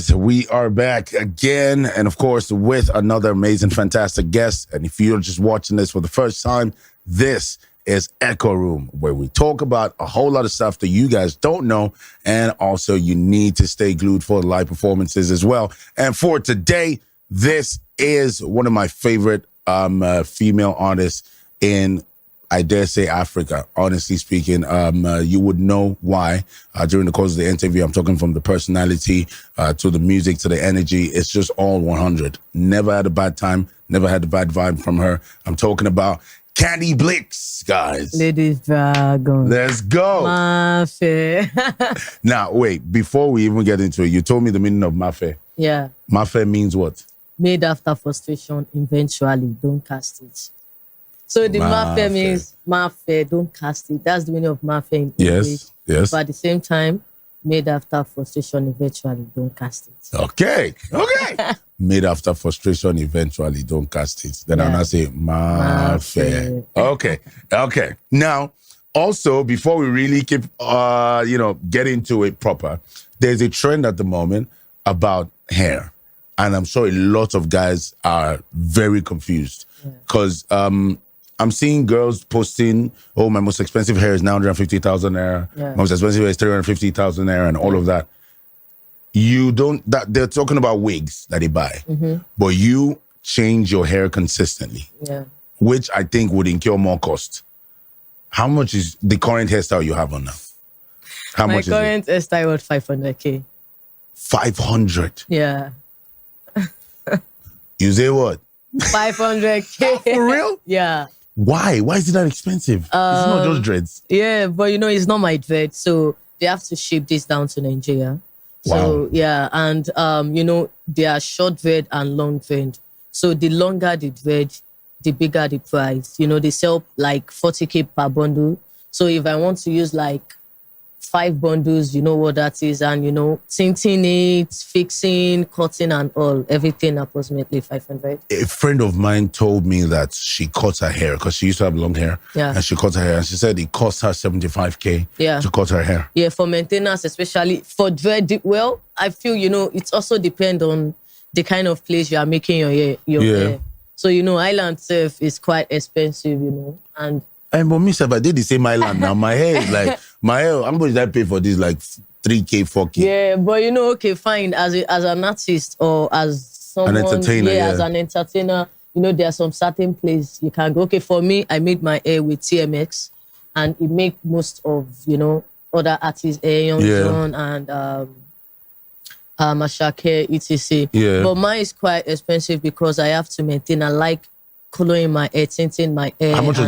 So we are back again, and of course, with another amazing, fantastic guest. And if you're just watching this for the first time, this is Echo Room, where we talk about a whole lot of stuff that you guys don't know, and also you need to stay glued for the live performances as well. And for today, this is one of my favorite female artists in, I dare say, Africa. Honestly speaking, you would know why during the course of the interview. I'm talking from the personality to the music to the energy. It's just all 100. Never had a bad time. Never had a bad vibe from her. I'm talking about Candy Bleaks, guys. Ladies Dragon. Let's go. Mafe. Now, wait. Before we even get into it, you told me the meaning of Mafe. Yeah. Mafe means what? Made after frustration, eventually, don't cast it. So the Mafe means Mafe, don't cast it. That's the meaning of Mafe in English. Yes. But at the same time, made after frustration, eventually, don't cast it. Okay. Made after frustration, eventually, don't cast it. Then I'll not say Mafe. Okay. Now, also, before we really keep, get into it proper, there's a trend at the moment about hair. And I'm sure a lot of guys are very confused because I'm seeing girls posting, oh, my most expensive hair is now 150,000 naira. My most expensive hair is 350,000 naira and all of that. They're talking about wigs that they buy, but you change your hair consistently, which I think would incur more cost. How much is the current hairstyle you have on now? How much is it? My current hairstyle was 500K. 500? Yeah. You say what? 500K. For real? Yeah. Why? Why is it that expensive? It's not just dreads. Yeah, but it's not my dread. So they have to ship this down to Nigeria. So, Wow. and, they are short dread and long dread. So the longer the dread, the bigger the price. They sell like 40K per bundle. So if I want to use like 5 bundles, you know what that is, and tinting it, fixing, cutting, and all, everything approximately 500. A friend of mine told me that she cut her hair because she used to have long hair. Yeah. And she cut her hair, and she said it cost her 75K to cut her hair. Yeah, for maintenance, especially for dread. Well, I feel it also depends on the kind of place you are making your hair. So island surf is quite expensive, and. But me, if I did the same island now, my hair is like, how much did I pay for this? Like 3K, 4K? Yeah, but okay, fine. As an artist or as someone, an entertainer, as an entertainer, there are some certain places you can go. Okay, for me, I made my hair with TMX, and it make most of, other artists, Young John and Ashake, etc. Yeah. But mine is quite expensive because I have to maintain. I like coloring my hair, tinting my hair. How much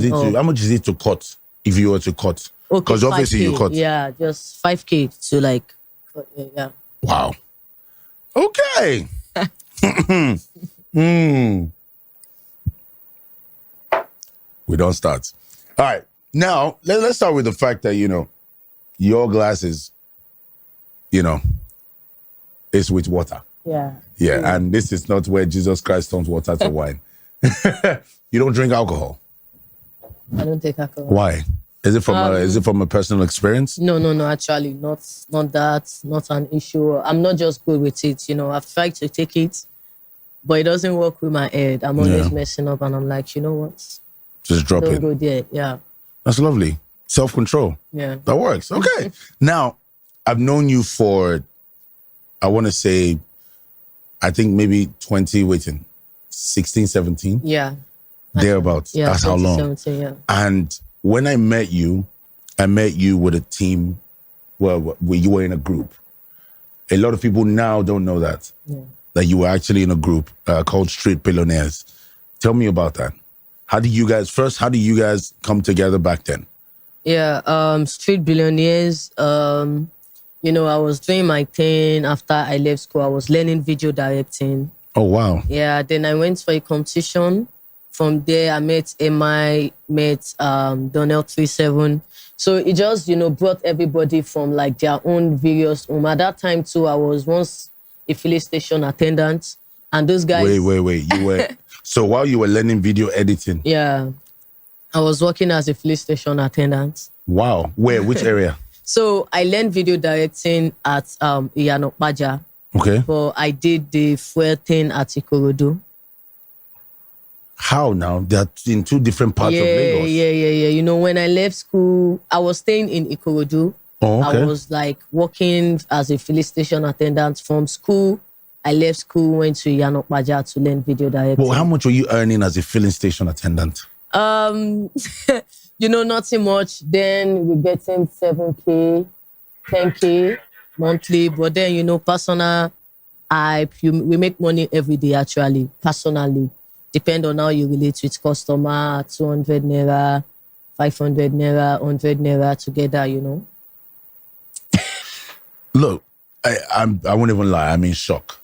is it to cut if you were to cut? Because obviously 5K, you cut. Yeah, just 5K to like, yeah. Wow. Okay. We don't start. All right. Now, let's start with the fact that, your glasses, is with water. Yeah. Yeah. And this is not where Jesus Christ turns water to wine. You don't drink alcohol. I don't take alcohol. Why? Is it from a personal experience? No. Actually, not that. Not an issue. I'm not just good with it. I've tried to take it, but it doesn't work with my head. I'm always messing up, and I'm like, you know what? Just drop Don't it. go there. Yeah. That's lovely. Self-control. Yeah. That works. Okay. Now, I've known you for, I want to say, I think maybe 16, 17? Yeah. Thereabouts. Yeah. That's how long. 2017, yeah. And when I met you with a team where you were in a group. A lot of people now don't know that you were actually in a group called Street Billionaires. Tell me about that. How did you guys come together back then? Yeah, Street Billionaires, I was doing my thing after I left school. I was learning video directing. Oh, wow. Yeah, then I went for a competition. From there, I met MI, met Donnell 37. So it just, brought everybody from like their own various home. At that time too, I was once a filling station attendant. And those guys... Wait. You were... So while you were learning video editing... Yeah. I was working as a filling station attendant. Wow. Where? Which area? So I learned video directing at Iyanokpaja. Okay. but I did the fuel thing at Ikorodu. How now? They're in two different parts of Lagos. Yeah. You know, when I left school, I was staying in Ikorodu. Oh, okay. I was like working as a filling station attendant from school. I left school, went to Yanokbaja to learn video directing. Well, how much were you earning as a filling station attendant? You know, nothing much. Then we're getting 7K, 10K monthly. But then, you know, personal, we make money every day actually, personally. Depend on how you relate with customer, 200 naira, 500 naira, 100 naira together, you know. Look, I won't even lie. I'm in shock.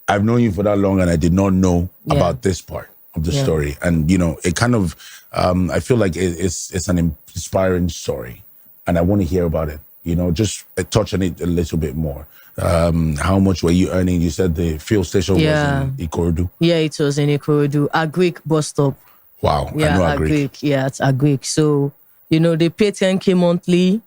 I've known you for that long, and I did not know about this part of the story. And you know, it kind of, I feel like it's an inspiring story, and I want to hear about it. You know, just touch on it a little bit more. How much were you earning? You said the fuel station was in Ikorodu. Yeah, it was in Ikorodu. Agric bus stop. Wow, Yeah, I know Agric. Yeah, it's Agric. So you know, they pay 10K monthly.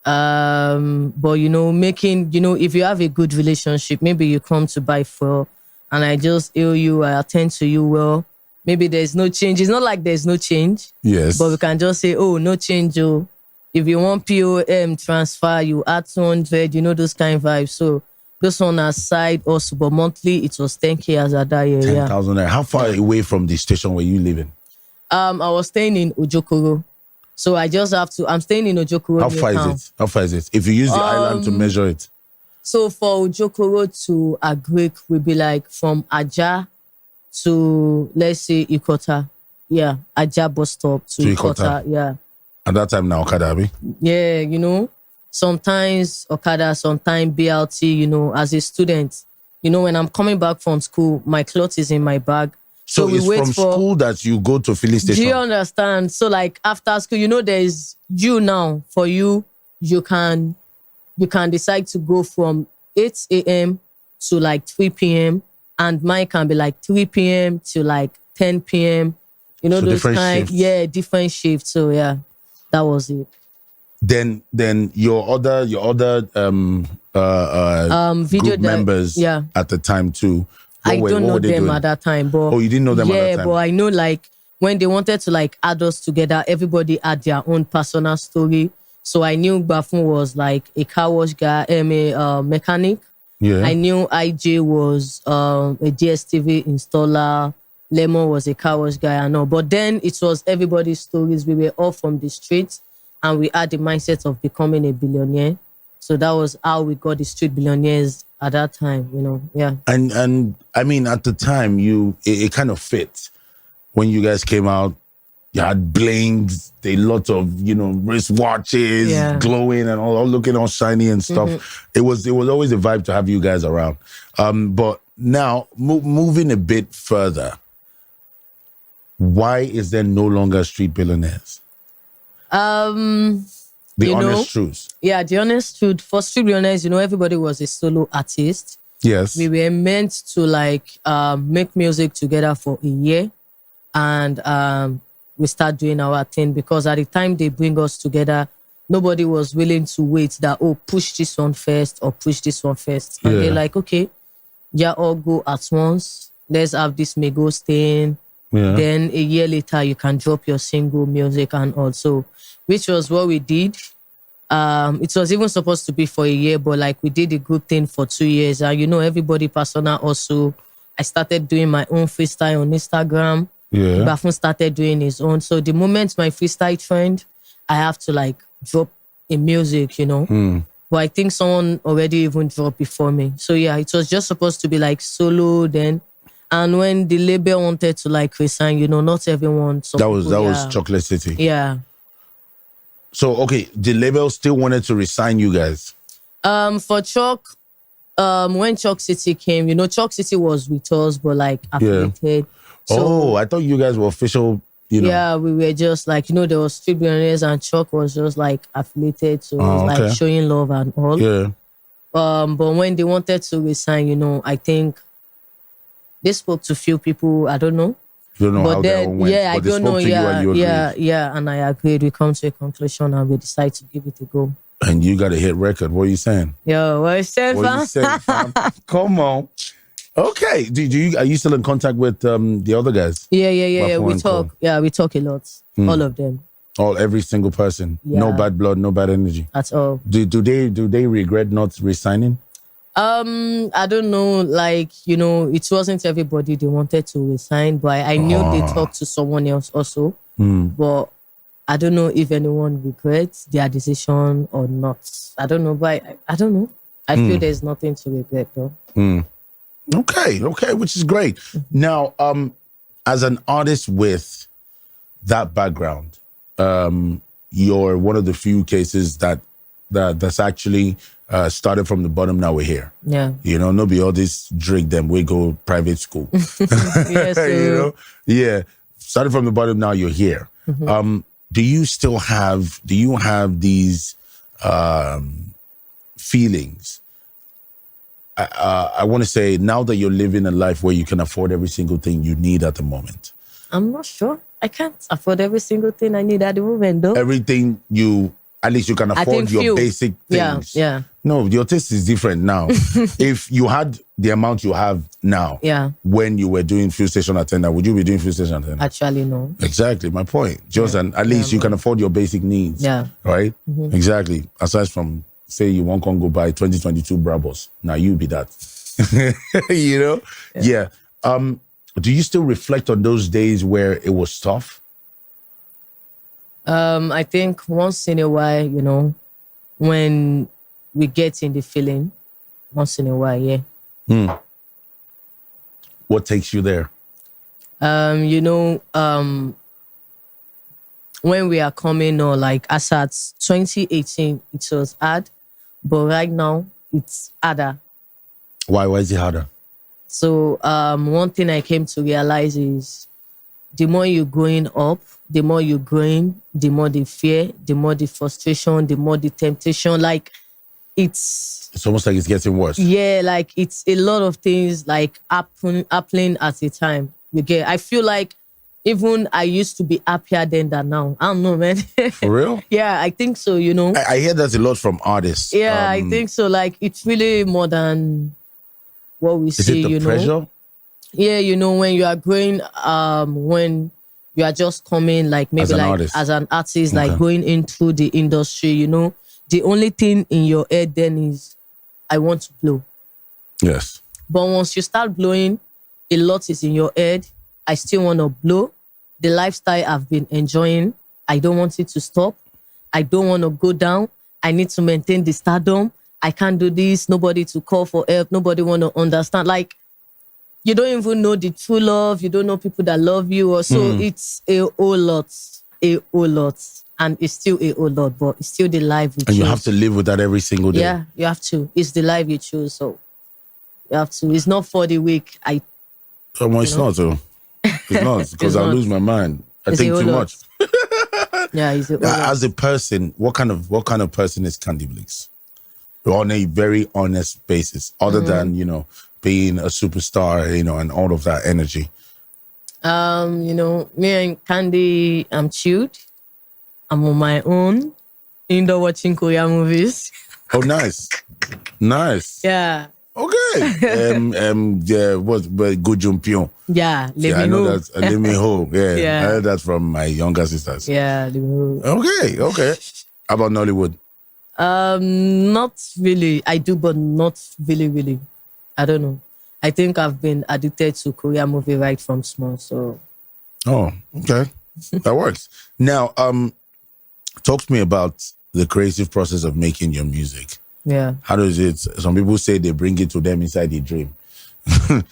But you know, if you have a good relationship, maybe you come to buy fuel and I just hail you, I attend to you well. Maybe there's no change. It's not like there's no change. Yes. But we can just say, oh, no change. Oh, if you want POM transfer, you add 200, you know, those kind of vibes. So this one aside also, but monthly it was 10K as at that year. 10,000. How far away from the station were you living? I was staying in Ojokoro. So I just have to, I'm staying in Ojokoro. How far is it? How far is it? If you use the island to measure it. So for Ojokoro to Agric will be like from Aja to, let's say, Ikota. Yeah, Aja bus stop to Ikota. Yeah. At that time now, Okada, abi? Yeah, you know, sometimes Okada, sometimes BLT, you know, as a student, you know, when I'm coming back from school, my clothes is in my bag. So it's from school that you go to filling station? Do you understand? So like after school, you know, there's you now. For you, you can decide to go from 8 a.m. to like 3 p.m. And mine can be like 3 p.m. to like 10 p.m. You know, so those kind, different shifts. So yeah, that was it. Then your other video group members at the time too. I don't know them at that time, but you didn't know them at that time. Yeah, but I know like when they wanted to like add us together, everybody had their own personal story. So I knew Bafun was like a car wash guy, a mechanic. Yeah. I knew IJ was a DSTV installer. Lemon was a car wash guy, I know. But then it was everybody's stories. We were all from the streets and we had the mindset of becoming a billionaire. So that was how we got the street billionaires at that time, you know, yeah. And I mean, at the time, it kind of fit. When you guys came out, you had blings, a lot of, you know, wristwatches, glowing and all looking all shiny and stuff. Mm-hmm. It was always a vibe to have you guys around. But now, moving a bit further, why is there no longer street billionaires? The honest truth. Yeah, the honest truth. For street billionaires, you know, everybody was a solo artist. Yes. We were meant to like make music together for a year. And we start doing our thing because at the time they bring us together, nobody was willing to wait that, push this one first or push this one first. And they're like, okay, all go at once. Let's have this Migos thing. Yeah. Then a year later, you can drop your single music and also, which was what we did. It was even supposed to be for a year, but like we did a good thing for 2 years. And you know, everybody persona also. I started doing my own freestyle on Instagram. Yeah. Bafun started doing his own. So the moment my freestyle trend, I have to like drop a music, you know. But I think someone already even dropped before me. So yeah, it was just supposed to be like solo then. And when the label wanted to like resign, you know, not everyone. That was Chocolate City. Yeah. So okay, the label still wanted to resign you guys. For Chalk, when Chalk City came, you know, Chalk City was with us, but like affiliated. So, I thought you guys were official, you know. Yeah, we were just like, you know, there was Street Billionaires and Chalk was just like affiliated. So it was like showing love and all. Yeah. But when they wanted to resign, you know, I think they spoke to few people, I don't know. You don't know how that went. Yeah, I don't know. Yeah. And I agreed. We come to a conclusion and we decided to give it a go. And you got a hit record. What are you saying? Yo, what is that, What are you saying, fam? Come on. Okay. Are you still in contact with the other guys? Yeah. Bafo We and talk. Co? Yeah, we talk a lot. All of them. Every single person. No Yeah. bad blood, no bad energy. At all. Do they regret not resigning? I don't know. Like, it wasn't everybody they wanted to resign, but I knew they talked to someone else also. But I don't know if anyone regrets their decision or not. I don't know, but I don't know. I feel there's nothing to regret though. Okay, which is great. Now, as an artist with that background, you're one of the few cases that's actually started from the bottom. Now we're here. Yeah. No be all this drink them we go private school. Yeah, so, Yeah. Started from the bottom. Now you're here. Do you have these feelings? I want to say now that you're living a life where you can afford every single thing you need at the moment. I'm not sure. I can't afford every single thing I need at the moment though. Everything at least you can afford your basic things. Yeah. No, your taste is different now. If you had the amount you have now, when you were doing fuel station attendant, would you be doing fuel station attendant? Actually, no. Exactly, my point. At least you can afford your basic needs. Yeah. Right? Exactly. Aside from, say, you want to go buy 2022 Brabus. Now you be that. Yeah. Do you still reflect on those days where it was tough? I think once in a while, when we get in the feeling, once in a while, yeah. What takes you there? When we are coming or like as at 2018, it was hard, but right now it's harder. Why is it harder? So one thing I came to realize is the more you're growing up, the more you're growing, the more the fear, the more the frustration, the more the temptation. Like it's almost like it's getting worse. Yeah, like it's a lot of things like happening at a time. I feel like even I used to be happier than that now. I don't know, man. For real? Yeah, I think so, I hear that a lot from artists. Yeah, I think so. Like it's really more than what we see, Is it the pressure? Yeah, when you are growing, when you are just coming, like maybe as an artist, like going into the industry, the only thing in your head then is, I want to blow. Yes. But once you start blowing, a lot is in your head. I still want to blow. The lifestyle I've been enjoying, I don't want it to stop. I don't want to go down. I need to maintain the stardom. I can't do this. Nobody to call for help. Nobody want to understand. Like, you don't even know the true love. You don't know people that love you. Or so it's a whole lot. And it's still a whole lot, but it's still the life you choose. And you have to live with that every single day. Yeah, you have to. It's the life you choose. So you have to. It's not for the weak. It's not, though. It's not, because I'll lose my mind. I think too much. Yeah, he's as a person, what kind of person is Candy Bleaks? On a very honest basis, other than being a superstar, and all of that energy. Me and Candy, I'm chilled. I'm on my own, indoor watching Korean movies. Oh, nice. Yeah. Okay. But Go Jumpion. Yeah, I know that. Let me hope. Yeah. I heard that from my younger sisters. Yeah, Okay. How about Nollywood? Not really. I do, but not really. I don't know. I think I've been addicted to Korean movie right from small. So. Oh, okay. That works. Now, talk to me about the creative process of making your music. Yeah. How does it? Some people say they bring it to them inside the dream. Yeah,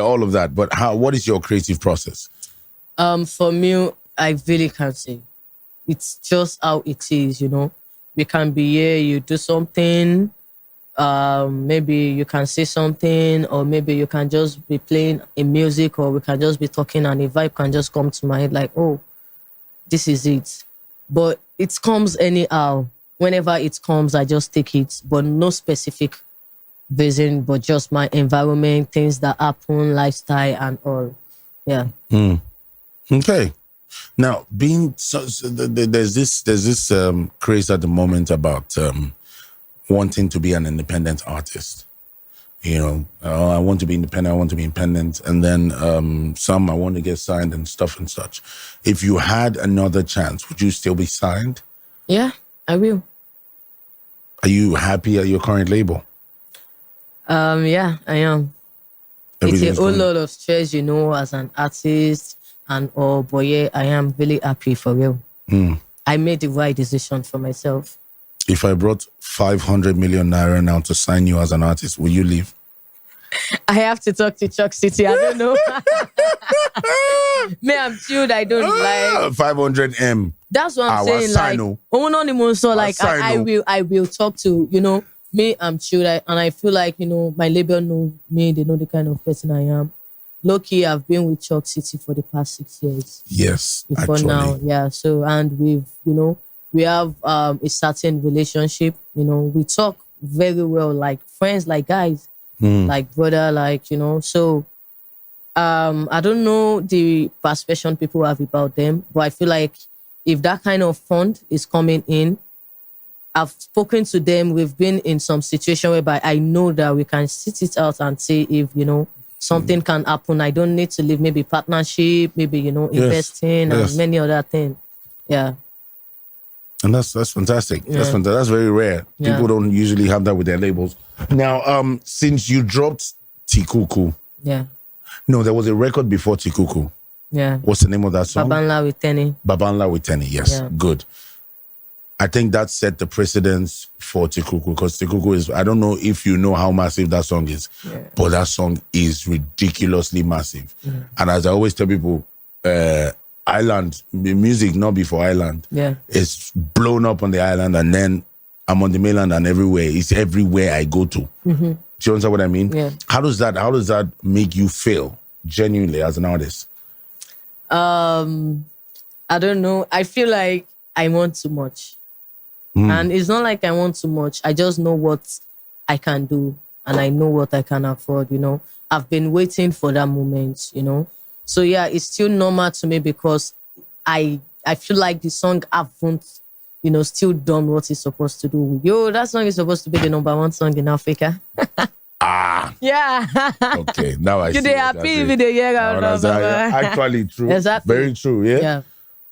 all of that. But what is your creative process? For me, I really can't say. It's just how it is, We can be here, you do something, maybe you can say something, or maybe you can just be playing a music, or we can just be talking and a vibe can just come to my head like, oh, this is it. But it comes anyhow. Whenever it comes, I just take it, but no specific reason, but just my environment, things that happen, lifestyle and all. Yeah. Okay. Now, being there's this craze at the moment about wanting to be an independent artist. You know, I want to be independent. I want to be independent, and then some I want to get signed and stuff and such. If you had another chance, would you still be signed? Yeah, I will. Are you happy at your current label? Yeah, I am. It's a whole lot of stress, as an artist and all, but yeah, I am really happy for real. I made the right decision for myself. If I brought 500 million naira now to sign you as an artist, will you leave? I have to talk to Chuck City. I don't know. Me, I'm chilled. I don't like 500M. That's what I'm saying. Like, I will talk to, me, I'm chilled. And I feel like, my label know me. They know the kind of person I am. Low-key, I've been with Chuck City for the past 6 years. Yes, before actually. now. Yeah. So, and we have a certain relationship. We talk very well, like friends, like guys, like brother, like, so I don't know the perception people have about them, but I feel like if that kind of fund is coming in, I've spoken to them. We've been in some situation whereby I know that we can sit it out and see if, something can happen. I don't need to leave maybe partnership, maybe, investing and many other things. Yeah. And that's fantastic. Yeah. That's fantastic. That's very rare. Yeah. People don't usually have that with their labels. Now, since you dropped Tikuku. Yeah. No, there was a record before Tikuku. Yeah. What's the name of that song? Babanla with Tenny. Babanla with Tenny, yes. Yeah. Good. I think that set the precedence for Tikuku, because Tikuku is, I don't know if you know how massive that song is, but that song is ridiculously massive. Yeah. And as I always tell people, Island, the music not before Island. Yeah. It's blown up on the island, and then I'm on the mainland and everywhere. It's everywhere I go to. Mm-hmm. Do you understand what I mean? Yeah. How does that make you feel genuinely as an artist? I don't know. I feel like I want too much. And it's not like I want too much. I just know what I can do and I know what I can afford, I've been waiting for that moment, So yeah, it's still normal to me because I feel like the song haven't, still done what it's supposed to do. Yo, that song is supposed to be the #1 song in Africa. Yeah. Okay, now I see. You're happy with the year. Actually true. Exactly. Very true, yeah? Yeah.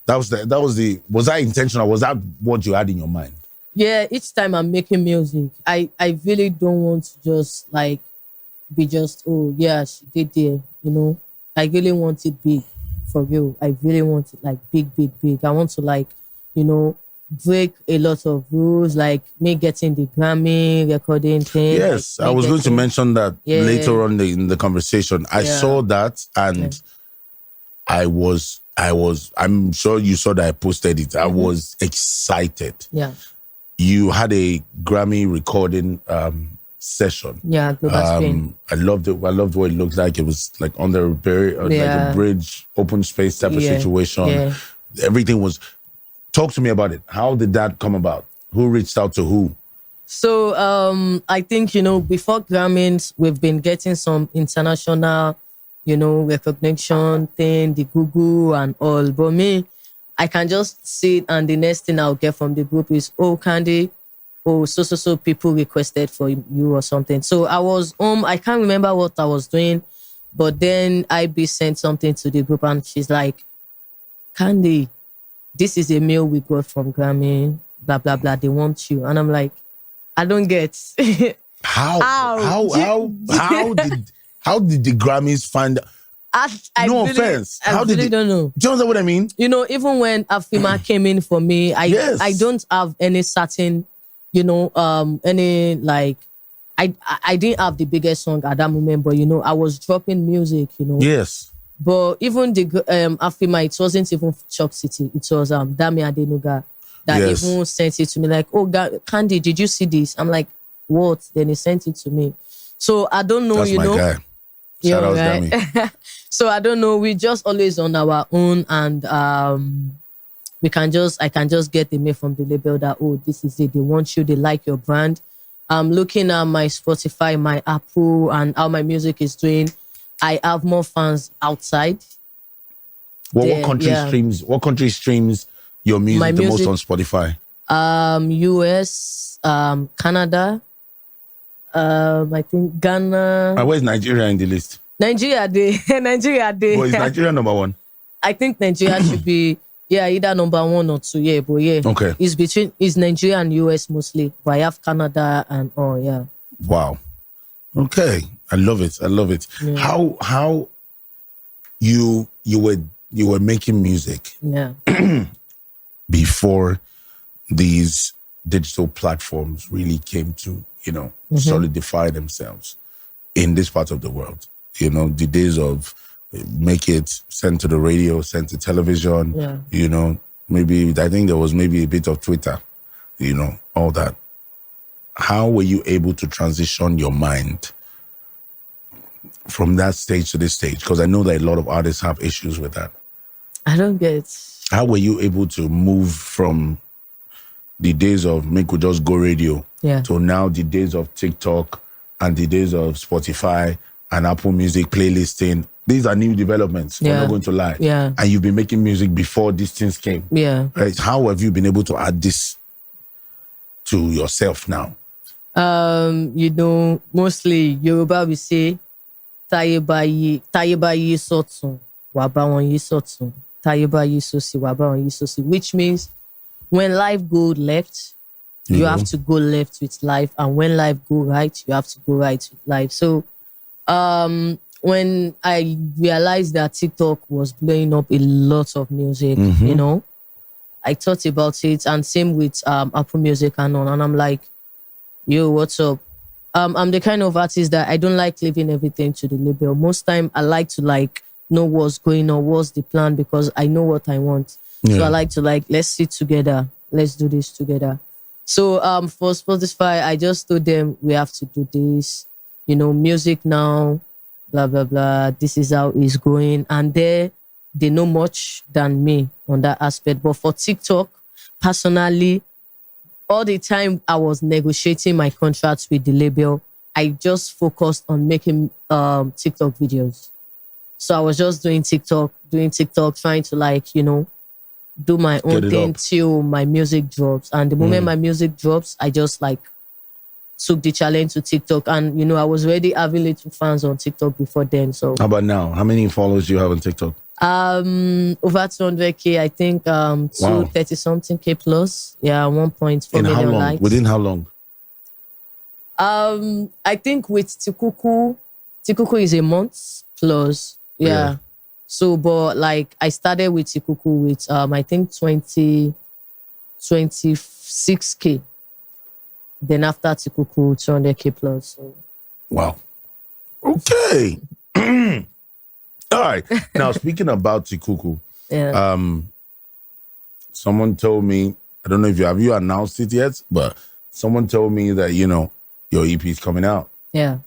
Was that intentional? Was that what you had in your mind? Yeah, each time I'm making music, I really don't want to just be just, oh yeah, she did there, I really want it big, for real. I really want it big. I want to break a lot of rules, like me getting the Grammy recording thing. Yes, I was going to mention that later on in the conversation. I saw that and I'm sure you saw that I posted it. I was excited. Yeah. You had a Grammy recording session. Yeah, I loved it. I loved what it looked like. It was like on the like a bridge, open space type of situation. Yeah. Everything was. Talk to me about it. How did that come about? Who reached out to who? So I think before Grammys, we've been getting some international recognition thing, the Google and all. But me, I can just sit and the next thing I'll get from the group is, oh, Candy, oh, so people requested for you or something. So I was I can't remember what I was doing, but then IB sent something to the group and she's like, Candy, this is a mail we got from Grammy, blah, blah, blah. They want you. And I'm like, I don't get. How did the Grammys find out? No offense. I really don't know. Do you understand what I mean? Even when Afima came in for me, I don't have any certain, I didn't have the biggest song at that moment, but I was dropping music, Yes. But even the Afima, it wasn't even Chuck City. It was Dami Adenuga that even sent it to me. Like, oh, God, Candy, did you see this? I'm like, what? Then he sent it to me. So I don't know. That's my guy. Shout out right? Dami. So I don't know. We just always on our own, and I can just get the mail from the label that, oh, this is it. They want you. They like your brand. I'm looking at my Spotify, my Apple, and how my music is doing. I have more fans outside What there, country yeah. streams? What country streams your music My the most music- on Spotify? US, Canada, I think Ghana. And where's Nigeria in the list? Nigeria Day. Nigeria Day. Well, is Nigeria number one? I think Nigeria should be either number 1 or 2. Yeah, but yeah. Okay. It's Nigeria and US mostly. But I have Canada and yeah. Wow. Okay. I love it. Yeah. How you were making music Yeah. before these digital platforms really came to, solidify themselves in this part of the world. The days of make it, send to the radio, send to television, maybe, I think there was maybe a bit of Twitter, all that. How were you able to transition your mind from that stage to this stage? Because I know that a lot of artists have issues with that. I don't get. How were you able to move from the days of make we just go radio to now the days of TikTok and the days of Spotify and Apple Music playlisting? These are new developments. We're not going to lie. Yeah. And you've been making music before these things came. Yeah. Right? How have you been able to add this to yourself now? Mostly Yoruba we say Táyé bá yí sọ́tún, wá bá wọn yí sọ́tún. Táyé bá yí sósì, wá bá wọn yí sósì. Which means when life go left, you have to go left with life, and when life go right, you have to go right with life. So when I realized that TikTok was blowing up a lot of music, I thought about it, and same with Apple Music and on, and I'm like, yo, what's up? I'm the kind of artist that I don't like leaving everything to the label. Most time I like to know what's going on, what's the plan, because I know what I want. So I like to let's sit together, let's do this together. So for Spotify, I just told them we have to do this, music now, blah blah blah. This is how it's going, and they know much than me on that aspect. But for TikTok, personally, all the time I was negotiating my contracts with the label, I just focused on making TikTok videos. So I was just doing TikTok, trying to do my own thing till my music drops. And the moment my music drops, I just took the challenge to TikTok. And I was already having little fans on TikTok before then. So how about now? How many followers do you have on TikTok? Over 200K, I think 230 something K plus. Yeah, 1.4 In million how long? likes. Within how long? I think with Tikuku is a month plus. Yeah. So, but I started with Tikuku with I think 26K. Then after Tikuku, 200K plus. So. Wow. Okay. All right. Now, speaking about Tikuku, someone told me, I don't know if you announced it yet, but someone told me that, your EP is coming out. Yeah.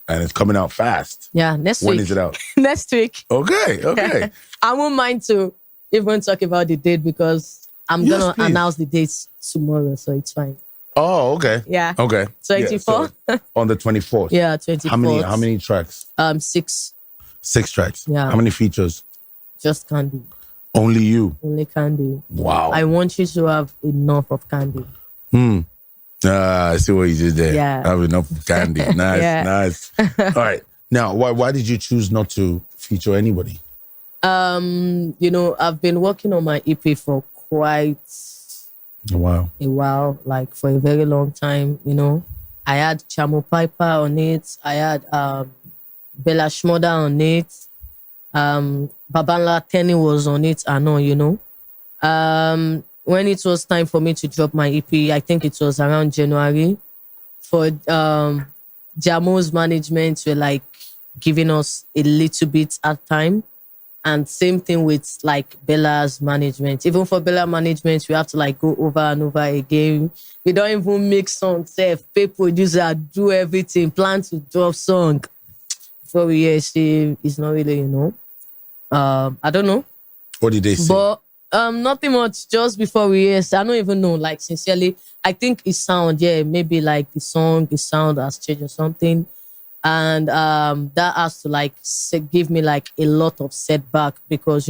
And it's coming out fast. Yeah, next week. When is it out? Next week. Okay. I won't mind to even talk about the date because I'm going to announce the dates tomorrow, so it's fine. Oh, okay. Yeah. Okay. 24. Yeah, so on the 24th. Yeah, 24th. How many tracks? 6. 6 tracks. Yeah. How many features? Just Candy. Only you. Only Candy. Wow. I want you to have enough of Candy. I see what you did there. Yeah. Have enough of Candy. Nice, nice. All right. Now, why did you choose not to feature anybody? I've been working on my EP for quite a while, for a very long time. I had Chamo Piper on it. I had Bella Shmoda on it. Babanla Tenny was on it. I know, when it was time for me to drop my EP, I think it was around January, for Jamo's management were giving us a little bit at time. And same thing with Bella's management. Even for Bella management, we have to go over and over again. We don't even make songs, pay producer, do everything, plan to drop song. Before we hear it's not really, I don't know. What did they say? But nothing much. Just before we hear, I don't even know. Sincerely, I think it sound, maybe the sound has changed or something. And that has to give me a lot of setback because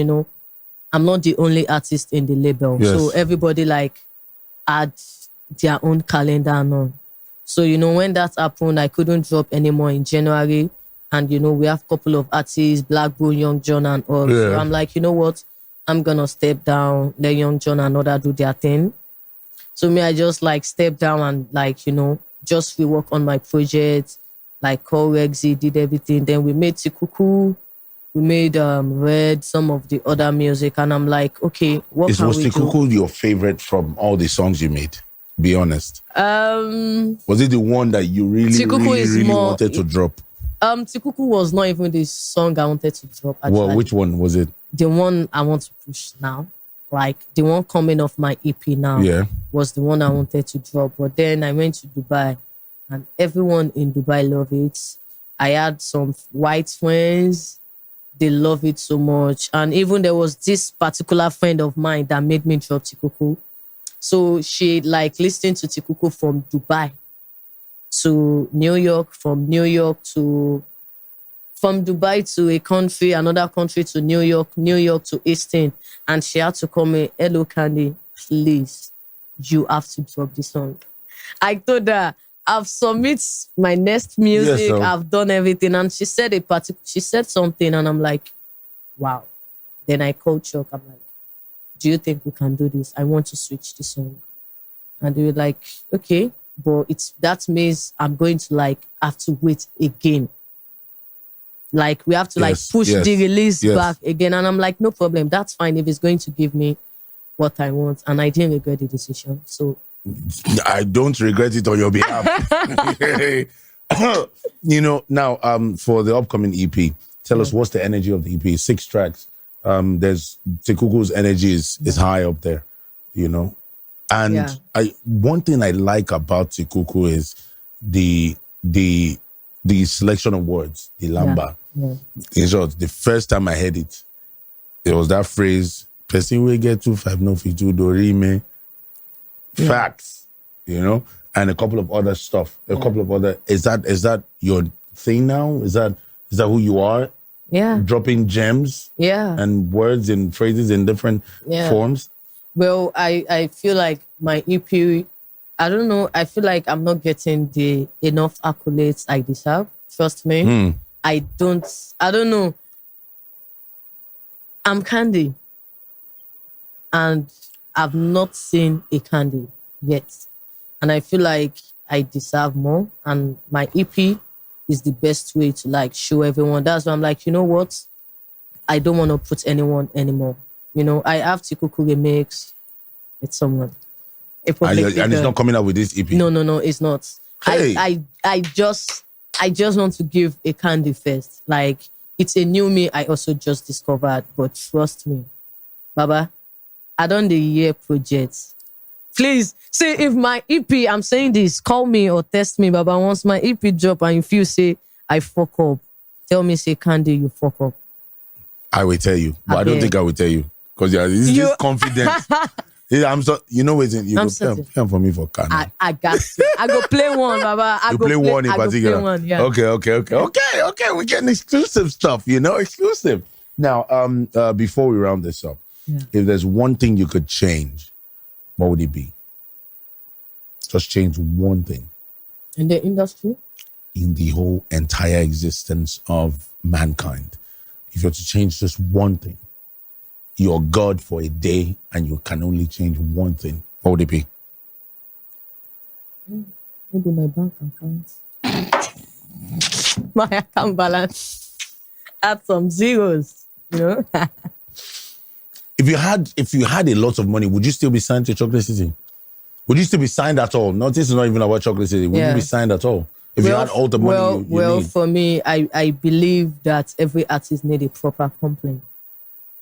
I'm not the only artist in the label. Yes. So everybody like had their own calendar and all. So, when that happened, I couldn't drop anymore in January. And, we have a couple of artists, Black Bull, Young John and all. So Yeah. I'm like, you know what? I'm going to step down, let Young John and other do their thing. So me, I just like step down and like, just rework on my project, like call Rexy, did everything. Then we made Tikuku, we made Red, some of the other music. And I'm like, okay, what can Was we do? Tikuku your favorite from all the songs you made? Be honest. Was it the one that you really, Tikuku really, is really more- wanted to drop? Tikuku was not even the song I wanted to drop. Actually. Well, which one was it? The one I want to push now, like the one coming off my EP now, Yeah. was the one I wanted to drop. But then I went to Dubai, and everyone in Dubai love it. I had some white friends; they love it so much. And even there was this particular friend of mine that made me drop Tikuku. So she like listened to Tikuku from Dubai to New York, from Dubai to a country, another country to New York to Easton. And she had to call me, hello, Candy, please, you have to drop this song. I told her, I've submitted my next music, Yes, sir. I've done everything. And she said she said something, and I'm like, wow. Then I called Chuck, I'm like, do you think we can do this? I want to switch the song. And they were like, okay, but that means I'm going to like have to wait again. Like we have to like Yes, push yes, the release yes. back again. And I'm like, no problem. That's fine if it's going to give me what I want. And I didn't regret the decision. So I don't regret it on your behalf. Now for the upcoming EP, tell us what's the energy of the EP. 6 tracks. There's Tikuku's energy is high up there, And Yeah. one thing I like about Tikuku is the selection of words, the lamba. Yeah. In short, the first time I heard it, there was that phrase, person will get 2-5, no fit do dorime. Facts, and a couple of other stuff. A couple of other is that your thing now? Is that who you are? Yeah. Dropping gems Yeah. and words and phrases in different Yeah. forms. Well, I feel like my EP, I don't know, I feel like I'm not getting the enough accolades I deserve. Trust me. I don't know. I'm Candy. And I've not seen a Candy yet. And I feel like I deserve more. And my EP is the best way to like show everyone. That's why I'm like, you know what? I don't want to put anyone anymore. I have Tikuku remix with someone. A public And it's figure. not coming out with this EP. No, it's not. Hey. I just want to give a Candy first. Like it's a new me I also just discovered. But trust me, Baba, I done the year project. Please see if my EP, I'm saying this, call me or text me, Baba. Once my EP drop and if you say I fuck up, tell me say Candy, you fuck up. I will tell you, but I don't Okay. think I will tell you because this You- confidence. Yeah, I'm so waiting. You I'm go certain. play for me for Canada. I got you. I go play one, Baba. You play one in I go particular. play one, yeah. Okay. We're getting exclusive stuff, exclusive. Now, before we round this up, if there's one thing you could change, what would it be? Just change one thing In the industry? in the whole entire existence of mankind. If you're to change just one thing, you're God for a day and you can only change one thing, what would it be? Maybe my bank account. My account balance. Add some zeros, If you had a lot of money, would you still be signed to Chocolate City? Would you still be signed at all? No, this is not even about Chocolate City. Would you Yeah. be signed at all? If you had all the money you need? For me, I believe that every artist need a proper complaint.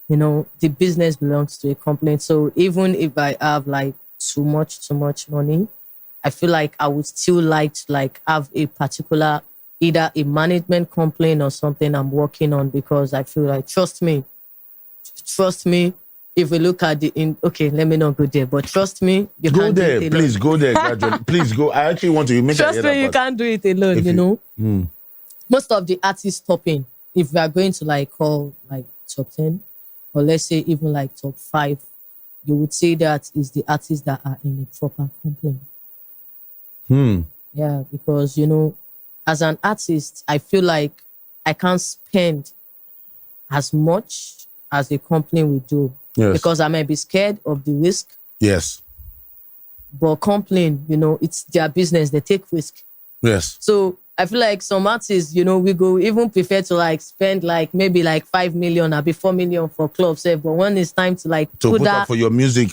The business belongs to a complaint. So even if I have like too much money, I feel like I would still like to like have a particular, either a management complaint or something I'm working on, because I feel like, trust me, if we look at okay, let me not go there, but trust me, you Go can't do there, it alone. please go there gradually. Please go. I actually want to make Trust a hear me, you that part. can't do it alone, If you- Most of the artists topping, if we are going to like call like top 10, or let's say even like top 5, you would say that is the artists that are in a proper complaint. Yeah, because as an artist, I feel like I can't spend as much as a company will do. Yes. Because I might be scared of the risk. Yes. But complain, it's their business. They take risk. Yes. So I feel like some artists, we go even prefer to like spend like maybe like 5 million or be 4 million for clubs. But when it's time to like to put that up for your music,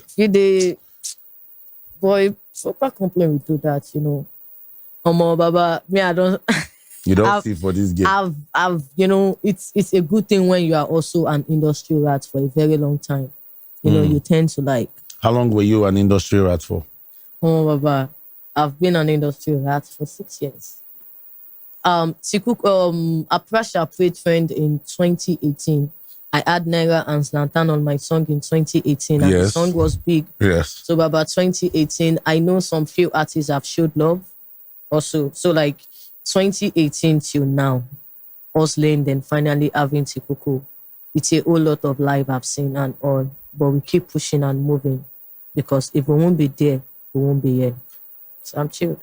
boy, proper complain will do that. Omo Baba, me I don't. You don't see for this game. I've it's a good thing when you are also an industry rat for a very long time. You tend to like. How long were you an industry rat for? Oh, Baba, I've been an industry rat for 6 years. Aprasha played Trend in 2018. I had Naira and Zlatan on my song in 2018, and the song was big. Yes. So about 2018, I know some few artists have showed love also. So like 2018 till now, hustling, then finally having Tikuku. It's a whole lot of life I've seen and all, but we keep pushing and moving because if we won't be there, we won't be here. So I'm chilled.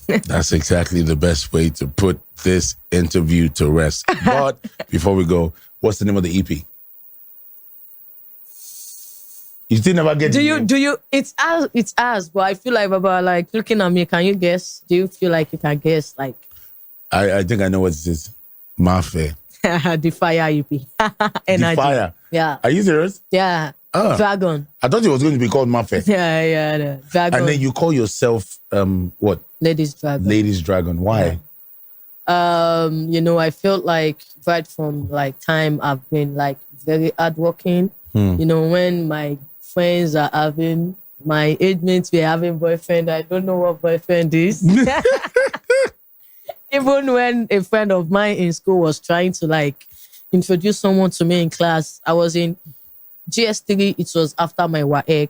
That's exactly the best way to put this interview to rest. But before we go, what's the name of the EP? You still never get. Do you? It's as. But I feel like, Baba, like looking at me, can you guess? Do you feel like you can guess? Like, I think I know what it is. Mafe. The Fire EP. The Fire. Yeah. Are you serious? Yeah. Dragon. I thought it was going to be called Mafe. Yeah. Dragon. And then you call yourself what? Ladies Dragon. Ladies Dragon. Why? I felt like right from like time I've been like very hardworking. When my friends are having, my age mates were having boyfriend, I don't know what boyfriend is. Even when a friend of mine in school was trying to like introduce someone to me in class, I was in GS3. It was after my WAEC.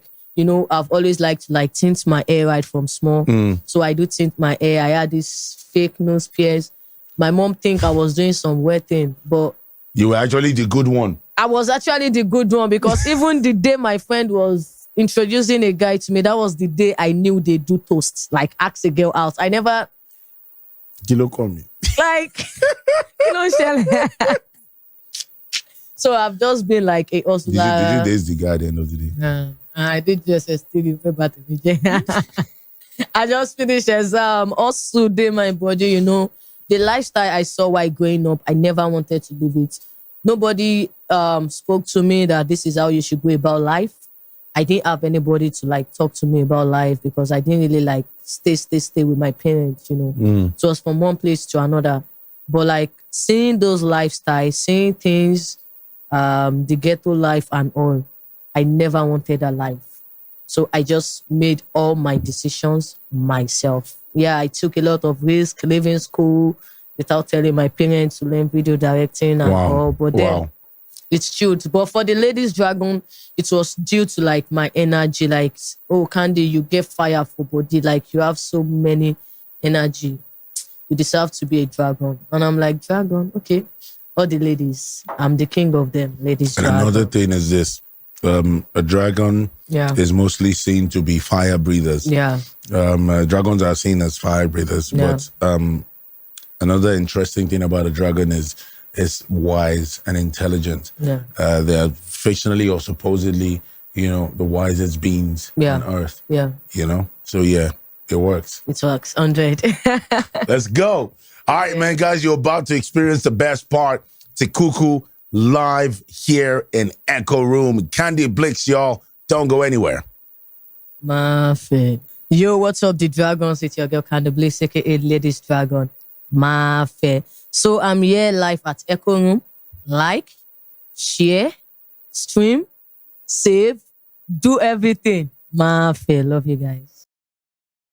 I've always liked to like tint my hair right from small. So I do tint my hair. I had this fake nose pierce. My mom think I was doing some weird thing, but you were actually the good one. I was actually the good one because even the day my friend was introducing a guy to me, that was the day I knew they do toast, like ask a girl out. I never... Kilo call me. Like, Shelley. So I've just been like a hustler. Did you date the guy at the end of the day? I did just a study paper to me. I just finished exam. Also, did my body, the lifestyle I saw while growing up, I never wanted to live it. Nobody spoke to me that this is how you should go about life. I didn't have anybody to like talk to me about life because I didn't really like stay with my parents, So it was from one place to another. But like seeing those lifestyles, seeing things, the ghetto life and all, I never wanted that life. So I just made all my decisions myself. Yeah, I took a lot of risk leaving school without telling my parents to learn video directing and all. But then it's chilled. But for the Ladies Dragon, it was due to like my energy. Like, oh, Candy, you get fire for body. Like, you have so many energy. You deserve to be a dragon. And I'm like, dragon? Okay. All the ladies. I'm the king of them. Ladies and dragon. Another thing is this. A dragon is mostly seen to be fire breathers. Yeah. Dragons are seen as fire breathers. Yeah. But another interesting thing about a dragon is wise and intelligent. Yeah. They are fictionally or supposedly, the wisest beings on earth. Yeah. So yeah, it works. It works. 100. Let's go. All right, man, guys, you're about to experience the best part. Tikuku live here in Echo Room. Candy Bleaks, y'all. Don't go anywhere. Mafe. Yo, what's up, the Dragons? It's your girl Candy Bleaks, aka Ladies Dragon. Mafe. So I'm here live at Echo Room. Like, share, stream, save, do everything. Mafe. Love you guys.